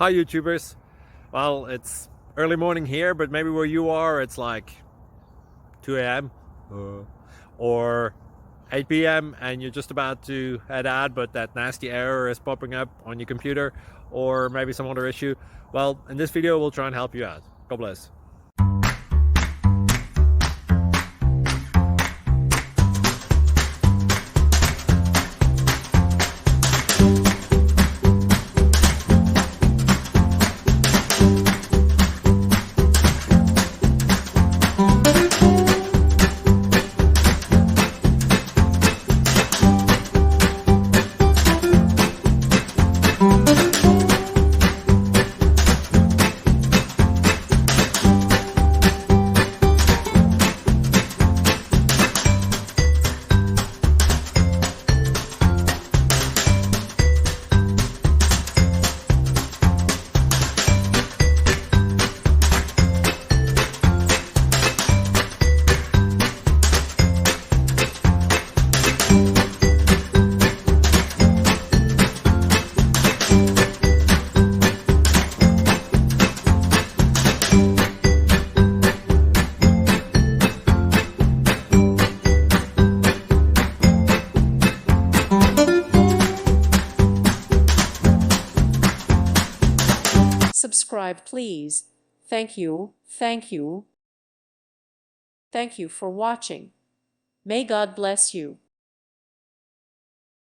Hi YouTubers. Well, it's early morning here, but maybe where you are it's like 2 a.m. or 8 p.m. and you're just about to head out, but that nasty error is popping up on your computer, or maybe some other issue. Well, in this video we'll try and help you out. God bless. Subscribe, please. Thank you, thank you. Thank you for watching. May God bless you.